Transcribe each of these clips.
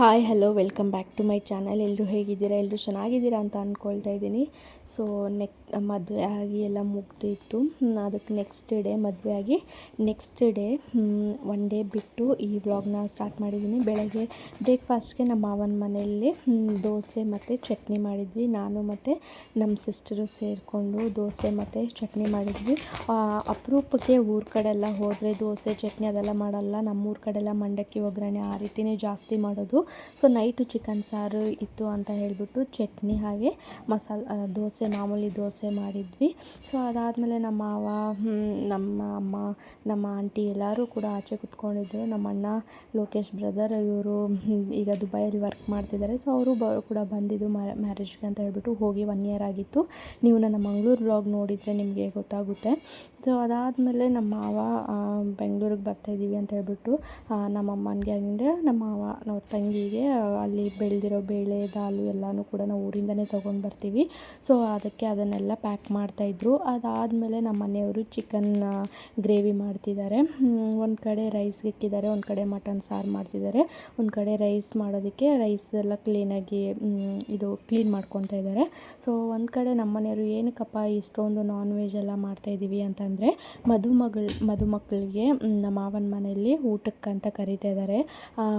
Hi hello welcome back to my channel. ಎಲ್ಲರೂ ಹೇಗಿದ್ದೀರಾ? ಎಲ್ಲರೂ ಚೆನ್ನಾಗಿದ್ದೀರಾ ಅಂತ ಅಂದ್ಕೊಳ್ತಾ ಇದ್ದೀನಿ. ಸೊ ಮದುವೆ ಆಗಿ ಎಲ್ಲ ಮುಗ್ದಿತ್ತು. ಅದಕ್ಕೆ ನೆಕ್ಸ್ಟ್ ಡೇ ಮದುವೆ ಆಗಿ ನೆಕ್ಸ್ಟ್ ಡೇ ಒನ್ ಡೇ ಬಿಟ್ಟು ಈ ವ್ಲಾಗ್ನ ಸ್ಟಾರ್ಟ್ ಮಾಡಿದ್ದೀನಿ. ಬೆಳಗ್ಗೆ ಬ್ರೇಕ್ಫಾಸ್ಟ್ಗೆ ನಮ್ಮ ಮಾವನ ಮನೆಯಲ್ಲಿ ದೋಸೆ ಮತ್ತು ಚಟ್ನಿ ಮಾಡಿದ್ವಿ. ನಾನು ಮತ್ತು ನಮ್ಮ ಸಿಸ್ಟರು ಸೇರಿಕೊಂಡು ದೋಸೆ ಮತ್ತು ಚಟ್ನಿ ಮಾಡಿದ್ವಿ. ಅಪರೂಪಕ್ಕೆ ಊರ ಕಡೆ ಎಲ್ಲ ಹೋದರೆ ದೋಸೆ ಚಟ್ನಿ ಅದೆಲ್ಲ ಮಾಡಲ್ಲ. ನಮ್ಮೂರ ಕಡೆ ಎಲ್ಲ ಮಂಡಕ್ಕಿ ಒಗ್ಗರಣೆ ಆ ರೀತಿಯೇ ಜಾಸ್ತಿ ಮಾಡೋದು. ಸೊ ನೈಟು ಚಿಕನ್ ಸಾರು ಇತ್ತು ಅಂತ ಹೇಳಿಬಿಟ್ಟು ಚಟ್ನಿ ಹಾಗೆ ದೋಸೆ ಮಾಮೂಲಿ ದೋಸೆ ಮಾಡಿದ್ವಿ. ಸೊ ಅದಾದಮೇಲೆ ನಮ್ಮ ಮಾವ, ನಮ್ಮ ಅಮ್ಮ, ನಮ್ಮ ಆಂಟಿ ಎಲ್ಲರೂ ಕೂಡ ಆಚೆ ಕೂತ್ಕೊಂಡಿದ್ದರು. ನಮ್ಮ ಅಣ್ಣ ಲೋಕೇಶ್ ಬ್ರದರ್ ಇವರು ಈಗ ದುಬೈಯಲ್ಲಿ ವರ್ಕ್ ಮಾಡ್ತಿದ್ದಾರೆ. ಸೊ ಅವರು ಕೂಡ ಬಂದಿದ್ದು ಮ್ಯಾರೇಜ್ಗೆ ಅಂತ ಹೇಳ್ಬಿಟ್ಟು ಹೋಗಿ 1 ಇಯರ್ ಆಗಿತ್ತು. ನೀವು ನನ್ನ ಮಂಗಳೂರು ವ್ಲಾಗ್ ನೋಡಿದರೆ ನಿಮಗೆ ಗೊತ್ತಾಗುತ್ತೆ. ಸೊ ಅದಾದಮೇಲೆ ನಮ್ಮ ಮಾವ ಬೆಂಗಳೂರಿಗೆ ಬರ್ತಾಯಿದ್ದೀವಿ ಅಂತ ಹೇಳ್ಬಿಟ್ಟು ನಮ್ಮ ಅಮ್ಮನಿಗೆ ಅಂದರೆ ನಮ್ಮ ಮಾವ ನಾವು ತಂಗಿಗೆ ಅಲ್ಲಿ ಬೆಳೆದಿರೋ ಬೇಳೆ ದಾಲು ಎಲ್ಲನೂ ಕೂಡ ನಾವು ಊರಿಂದನೇ ತೊಗೊಂಡು ಬರ್ತೀವಿ. ಸೊ ಅದನ್ನೆಲ್ಲ ಪ್ಯಾಕ್ ಮಾಡ್ತಾಯಿದ್ರು. ಅದಾದಮೇಲೆ ನಮ್ಮ ಮನೆಯವರು ಚಿಕನ್ ಗ್ರೇವಿ ಮಾಡ್ತಿದ್ದಾರೆ. ಒಂದು ಕಡೆ ರೈಸ್ಗೆ ಇಕ್ಕಿದ್ದಾರೆ, ಒಂದು ಕಡೆ ಮಟನ್ ಸಾರು ಮಾಡ್ತಿದ್ದಾರೆ, ಒಂದು ಕಡೆ ರೈಸ್ ಮಾಡೋದಕ್ಕೆ ರೈಸ್ ಎಲ್ಲ ಕ್ಲೀನಾಗಿ ಕ್ಲೀನ್ ಮಾಡ್ಕೊತಾ ಇದ್ದಾರೆ. ಸೊ ಒಂದು ಕಡೆ ನಮ್ಮ ಮನೆಯವರು ಏನಕ್ಕಪ್ಪ ಇಷ್ಟೊಂದು ನಾನ್ ವೆಜ್ ಎಲ್ಲ ಮಾಡ್ತಾಯಿದ್ದೀವಿ ಅಂತಂದರೆ ಮದುಮಕ್ಕಳಿಗೆ ನಮ್ಮ ಮಾವನ ಮನೆಯಲ್ಲಿ ಊಟಕ್ಕಂತ ಕರೀತಾ ಇದ್ದಾರೆ.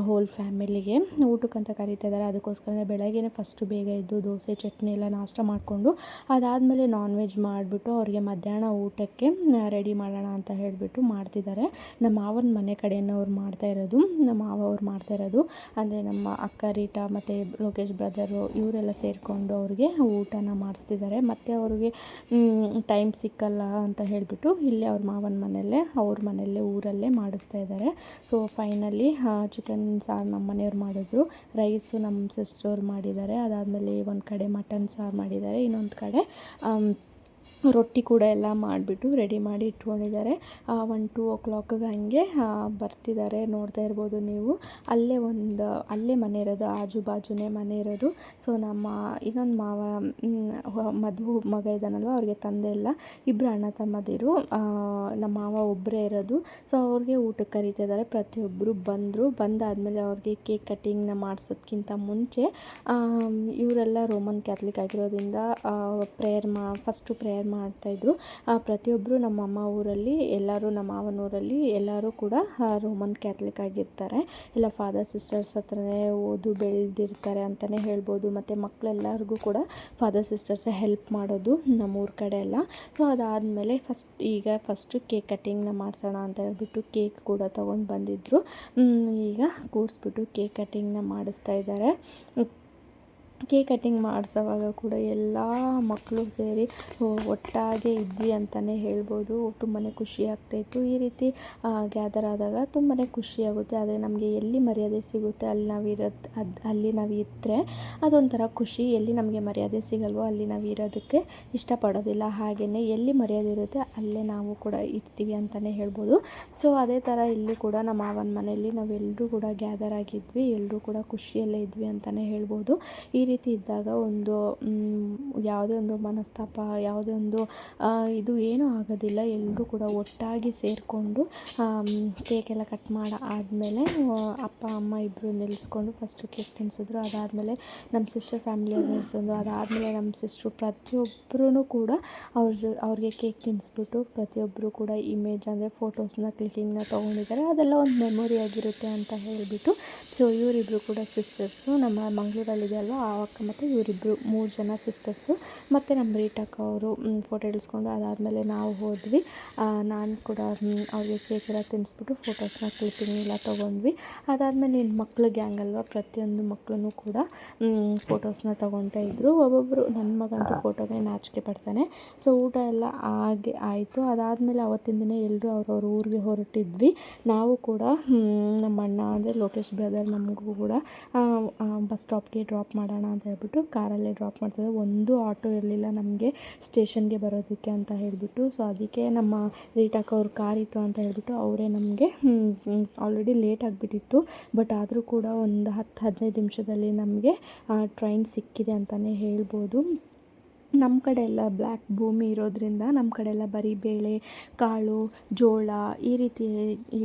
ಹೋಲ್ ಫ್ಯಾಮಿಲಿಗೆ ಊಟಕ್ಕಂತ ಕರೀತಾ ಇದ್ದಾರೆ. ಅದಕ್ಕೋಸ್ಕರನೇ ಬೆಳಗ್ಗೆನೇ ಫಸ್ಟು ಬೇಗ ಎದ್ದು ದೋಸೆ ಚಟ್ನಿ ಎಲ್ಲ ನಾಷ್ಟ ಮಾಡಿಕೊಂಡು ಅದಾದಮೇಲೆ ನಾನ್ ವೆಜ್ ಮಾಡಿಬಿಟ್ಟು ಅವ್ರಿಗೆ ಮಧ್ಯಾಹ್ನ ಊಟಕ್ಕೆ ರೆಡಿ ಮಾಡೋಣ ಅಂತ ಹೇಳಿಬಿಟ್ಟು ಮಾಡ್ತಿದ್ದಾರೆ. ನಮ್ಮ ಮಾವನ ಮನೆ ಕಡೆಯವ್ರು ನಮ್ಮ ಮಾವ ಅವ್ರು ಮಾಡ್ತಾ ಇರೋದು. ಅಂದರೆ ನಮ್ಮ ಅಕ್ಕ ರೀಟಾ ಮತ್ತು ಲೋಕೇಶ್ ಬ್ರದರು ಇವರೆಲ್ಲ ಸೇರಿಕೊಂಡು ಅವ್ರಿಗೆ ಊಟನ ಮಾಡಿಸ್ತಿದ್ದಾರೆ. ಮತ್ತು ಅವ್ರಿಗೆ ಟೈಮ್ ಸಿಕ್ಕಲ್ಲ ಅಂತ ಹೇಳಿಬಿಟ್ಟು ಇಲ್ಲೇ ಅವ್ರ ಮಾವನ ಅವ್ರ ಮನೆಯಲ್ಲೇ ಊರಲ್ಲೇ ಮಾಡಿಸ್ತಾ ಇದ್ದಾರೆ. ಸೊ ಫೈನಲಿ ಚಿಕನ್ ಸಾರು ನಮ್ಮ ಮನೆಯವ್ರು ಮಾಡಿದ್ರು, ರೈಸು ನಮ್ಮ ಸಿಸ್ಟರ್ ಮಾಡಿದ್ದಾರೆ. ಅದಾದಮೇಲೆ ಒಂದು ಕಡೆ ಮಟನ್ ಸಾರು ಮಾಡಿದ್ದಾರೆ, ಇನ್ನೊಂದು ಕಡೆ ರೊಟ್ಟಿ ಕೂಡ ಎಲ್ಲ ಮಾಡಿಬಿಟ್ಟು ರೆಡಿ ಮಾಡಿ ಇಟ್ಕೊಂಡಿದ್ದಾರೆ. 1-2 o'clockಗೆ ಹಾಗೆ ಬರ್ತಿದ್ದಾರೆ. ನೋಡ್ತಾ ಇರ್ಬೋದು ನೀವು. ಅಲ್ಲೇ ಮನೆ ಇರೋದು, ಆಜು ಬಾಜುನೇ ಮನೆ ಇರೋದು. ಸೊ ನಮ್ಮ ಇನ್ನೊಂದು ಮಾವ ಮದುವೆ ಮಗ ಇದ್ದಾನಲ್ವ, ಅವ್ರಿಗೆ ತಂದೆ ಇಲ್ಲ, ಇಬ್ಬರು ಅಣ್ಣ ತಮ್ಮದಿರು. ನಮ್ಮ ಮಾವ ಒಬ್ಬರೇ ಇರೋದು. ಸೊ ಅವ್ರಿಗೆ ಊಟಕ್ಕೆ ಕರೀತಾ ಇದ್ದಾರೆ. ಪ್ರತಿಯೊಬ್ಬರು ಬಂದಾದಮೇಲೆ ಅವ್ರಿಗೆ ಕೇಕ್ ಕಟ್ಟಿಂಗ್ನ ಮಾಡಿಸೋದಕ್ಕಿಂತ ಮುಂಚೆ ಇವರೆಲ್ಲ ರೋಮನ್ ಕ್ಯಾಥಲಿಕ್ ಆಗಿರೋದ್ರಿಂದ ಫಸ್ಟು ಪ್ರೇಯರ್ ಮಾಡ್ತಾಯಿದ್ರು. ಪ್ರತಿಯೊಬ್ಬರು ನಮ್ಮ ಅಮ್ಮ ಊರಲ್ಲಿ ಎಲ್ಲರೂ, ನಮ್ಮ ಮಾವನ ಊರಲ್ಲಿ ಎಲ್ಲರೂ ಕೂಡ ರೋಮನ್ ಕ್ಯಾಥಲಿಕ್ ಆಗಿರ್ತಾರೆ. ಎಲ್ಲ ಫಾದರ್ ಸಿಸ್ಟರ್ಸ್ ಹತ್ರನೇ ಓದು ಬೆಳೆದಿರ್ತಾರೆ ಅಂತಲೇ ಹೇಳ್ಬೋದು. ಮತ್ತು ಮಕ್ಕಳೆಲ್ಲರಿಗೂ ಕೂಡ ಫಾದರ್ ಸಿಸ್ಟರ್ಸೇ ಹೆಲ್ಪ್ ಮಾಡೋದು ನಮ್ಮೂರ ಕಡೆ ಎಲ್ಲ. ಸೊ ಅದಾದಮೇಲೆ ಫಸ್ಟು ಕೇಕ್ ಕಟ್ಟಿಂಗ್ನ ಮಾಡಿಸೋಣ ಅಂತ ಹೇಳ್ಬಿಟ್ಟು ಕೇಕ್ ಕೂಡ ತೊಗೊಂಡು ಬಂದಿದ್ದರು. ಈಗ ಕೂರಿಸ್ಬಿಟ್ಟು ಕೇಕ್ ಕಟ್ಟಿಂಗ್ನ ಮಾಡಿಸ್ತಾ ಇದ್ದಾರೆ. ಕೇಕ್ ಕಟ್ಟಿಂಗ್ ಮಾಡಿಸೋವಾಗ ಕೂಡ ಎಲ್ಲ ಮಕ್ಕಳು ಸೇರಿ ಒಟ್ಟಾಗೆ ಇದ್ವಿ ಅಂತಲೇ ಹೇಳ್ಬೋದು. ತುಂಬಾ ಖುಷಿ ಆಗ್ತಾಯಿತ್ತು. ಈ ರೀತಿ ಗ್ಯಾದರ್ ಆದಾಗ ತುಂಬಾ ಖುಷಿಯಾಗುತ್ತೆ. ಆದರೆ ನಮಗೆ ಎಲ್ಲಿ ಮರ್ಯಾದೆ ಸಿಗುತ್ತೆ ಅಲ್ಲಿ ನಾವು ಇದ್ದರೆ ಅದೊಂಥರ ಖುಷಿ. ಎಲ್ಲಿ ನಮಗೆ ಮರ್ಯಾದೆ ಸಿಗಲ್ವೋ ಅಲ್ಲಿ ನಾವು ಇರೋದಕ್ಕೆ ಇಷ್ಟಪಡೋದಿಲ್ಲ. ಹಾಗೆಯೇ ಎಲ್ಲಿ ಮರ್ಯಾದೆ ಇರುತ್ತೆ ಅಲ್ಲೇ ನಾವು ಕೂಡ ಇರ್ತೀವಿ ಅಂತಲೇ ಹೇಳ್ಬೋದು. ಸೊ ಅದೇ ಥರ ಇಲ್ಲಿ ಕೂಡ ನಮ್ಮ ಮಾವನ ಮನೆಯಲ್ಲಿ ನಾವೆಲ್ಲರೂ ಕೂಡ ಗ್ಯಾದರ್ ಆಗಿದ್ವಿ. ಎಲ್ಲರೂ ಕೂಡ ಖುಷಿಯಲ್ಲೇ ಇದ್ವಿ ಅಂತಲೇ ಹೇಳ್ಬೋದು. ಈ ರೀತಿ ಇದ್ದಾಗ ಯಾವುದೇ ಒಂದು ಮನಸ್ತಾಪ, ಯಾವುದೇ ಒಂದು ಇದು ಏನೂ ಆಗೋದಿಲ್ಲ. ಎಲ್ಲರೂ ಕೂಡ ಒಟ್ಟಾಗಿ ಸೇರಿಕೊಂಡು ಕೇಕೆಲ್ಲ ಕಟ್ ಆದಮೇಲೆ ಅಪ್ಪ ಅಮ್ಮ ಇಬ್ಬರು ನಿಲ್ಲಿಸ್ಕೊಂಡು ಫಸ್ಟು ಕೇಕ್ ತಿನ್ನಿಸಿದ್ರು. ಅದಾದಮೇಲೆ ನಮ್ಮ ಸಿಸ್ಟರ್ ಫ್ಯಾಮಿಲಿಯವ್ರು ನಿಲ್ಲಿಸೋದು. ಅದಾದಮೇಲೆ ನಮ್ಮ ಸಿಸ್ಟ್ರು ಪ್ರತಿಯೊಬ್ಬರೂ ಕೂಡ ಅವ್ರಿಗೆ ಕೇಕ್ ತಿನ್ನಿಸ್ಬಿಟ್ಟು ಪ್ರತಿಯೊಬ್ಬರು ಕೂಡ ಇಮೇಜ್ ಅಂದರೆ ಫೋಟೋಸ್ನ ಕ್ಲಿಕ್ಕಿಂಗ್ನ ತೊಗೊಂಡಿದ್ದಾರೆ. ಅದೆಲ್ಲ ಒಂದು ಮೆಮೊರಿ ಆಗಿರುತ್ತೆ ಅಂತ ಹೇಳಿಬಿಟ್ಟು. ಸೊ ಇವರಿಬ್ಬರು ಕೂಡ ಸಿಸ್ಟರ್ಸು, ನಮ್ಮ ಮಂಗಳೂರಲ್ಲಿದೆ ಅಲ್ವ ಆ ಅಕ್ಕ ಮತ್ತು ಇವರಿಬ್ಬರು 3 ಜನ ಸಿಸ್ಟರ್ಸು. ಮತ್ತು ನಮ್ಮ ರೀಟಕ್ಕ ಅವರು ಫೋಟೋ ಇಳಿಸ್ಕೊಂಡು ಅದಾದಮೇಲೆ ನಾವು ಹೋದ್ವಿ. ನಾನು ಕೂಡ ಅವ್ರಿಗೆ ಕೇಕ್ ಎಲ್ಲ ತಿನ್ನಿಸ್ಬಿಟ್ಟು ಫೋಟೋಸ್ನ ಕ್ಲಿಪ್ಪಿಂಗ್ ಎಲ್ಲ ತೊಗೊಂಡ್ವಿ. ಅದಾದಮೇಲೆ ಇನ್ನು ಮಕ್ಕಳು ಗ್ಯಾಂಗ್ ಅಲ್ವ, ಪ್ರತಿಯೊಂದು ಮಕ್ಕಳೂ ಕೂಡ ಫೋಟೋಸ್ನ ತೊಗೊತಾ ಇದ್ದರು. ಒಬ್ಬೊಬ್ಬರು, ನನ್ನ ಮಗಂತೂ ಫೋಟೋಗೆ ನಾಚಿಕೆ ಪಡ್ತಾನೆ. ಸೊ ಊಟ ಎಲ್ಲ ಆಯಿತು. ಅದಾದಮೇಲೆ ಆವತ್ತಿನ ದಿನ ಎಲ್ಲರೂ ಅವ್ರವ್ರ ಊರಿಗೆ ಹೊರಟಿದ್ವಿ. ನಾವು ಕೂಡ ನಮ್ಮ ಅಣ್ಣ ಅಂದರೆ ಲೋಕೇಶ್ ಬ್ರದರ್ ನಮಗೂ ಕೂಡ ಬಸ್ ಸ್ಟಾಪ್ಗೆ ಡ್ರಾಪ್ ಮಾಡೋಣ ಅಂತ ಹೇಳ್ಬಿಟ್ಟು ಕಾರಲ್ಲೇ ಡ್ರಾಪ್ ಮಾಡ್ತಿದ್ದೆ. ಒಂದು ಆಟೋ ಇರಲಿಲ್ಲ ನಮಗೆ ಸ್ಟೇಷನ್ಗೆ ಬರೋದಕ್ಕೆ ಅಂತ ಹೇಳಿಬಿಟ್ಟು. ಸೊ ಅದಕ್ಕೆ ನಮ್ಮ ರೀಟಾಕ್ ಅವ್ರ ಕಾರ್ ಇತ್ತು ಅಂತ ಹೇಳ್ಬಿಟ್ಟು ಅವರೇ ನಮಗೆ ಆಲ್ರೆಡಿ ಲೇಟ್ ಆಗಿಬಿಟ್ಟಿತ್ತು. ಬಟ್ ಆದರೂ ಕೂಡ ಒಂದು 10-15 ನಿಮಿಷದಲ್ಲಿ ನಮಗೆ ಟ್ರೈನ್ ಸಿಕ್ಕಿದೆ ಅಂತಲೇ ಹೇಳ್ಬೋದು. ನಮ್ಮ ಕಡೆ ಎಲ್ಲ ಬ್ಲ್ಯಾಕ್ ಭೂಮಿ ಇರೋದ್ರಿಂದ ನಮ್ಮ ಕಡೆ ಎಲ್ಲ ಬರೀ ಬೇಳೆ ಕಾಳು ಜೋಳ ಈ ರೀತಿ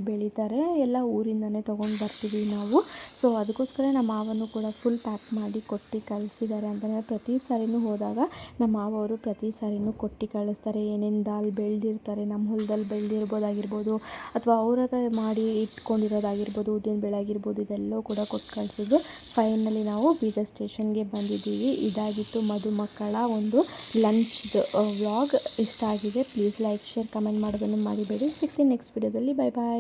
ಬೆಳೀತಾರೆ. ಎಲ್ಲ ಊರಿಂದನೇ ತೊಗೊಂಡು ಬರ್ತೀವಿ ನಾವು. ಸೊ ಅದಕ್ಕೋಸ್ಕರ ನಮ್ಮ ಮಾವನು ಕೂಡ ಫುಲ್ ಪ್ಯಾಕ್ ಮಾಡಿ ಕೊಟ್ಟು ಕಳಿಸಿದ್ದಾರೆ ಅಂತಲೇ ಪ್ರತಿ ಸಾರಿನೂ ಹೋದಾಗ ನಮ್ಮ ಮಾವರು ಪ್ರತಿ ಸಾರಿನೂ ಕೊಟ್ಟು ಕಳಿಸ್ತಾರೆ. ಏನೇನು ದಾಲ್ ಬೆಳೆದಿರ್ತಾರೆ ನಮ್ಮ ಹೊಲದಲ್ಲಿ ಬೆಳೆದಿರ್ಬೋದಾಗಿರ್ಬೋದು ಅಥವಾ ಅವ್ರ ಹತ್ರ ಮಾಡಿ ಇಟ್ಕೊಂಡಿರೋದಾಗಿರ್ಬೋದು, ಉದ್ದಿನ ಬೇಳೆ ಆಗಿರ್ಬೋದು, ಇದೆಲ್ಲವೂ ಕೂಡ ಕೊಟ್ಟು ಕಳಿಸಿದ್ರು. ಫೈನಲಿ ನಾವು ಬೀದರ್ ಸ್ಟೇಷನ್ಗೆ ಬಂದಿದ್ದೀವಿ. ಇದಾಗಿತ್ತು ಮಧುಮಕ್ಕಳ ಒಂದು ಲಂಚ್ದು ವ್ಲಾಗ್. ಇಷ್ಟ ಆಗಿದೆ ಪ್ಲೀಸ್ ಲೈಕ್ ಶೇರ್ ಕಮೆಂಟ್ ಮಾಡೋದನ್ನು ಮರಿಬೇಡಿ. ಸಿಗ್ತೀನಿ ನೆಕ್ಸ್ಟ್ ವಿಡಿಯೋದಲ್ಲಿ. ಬಾಯ್ ಬಾಯ್.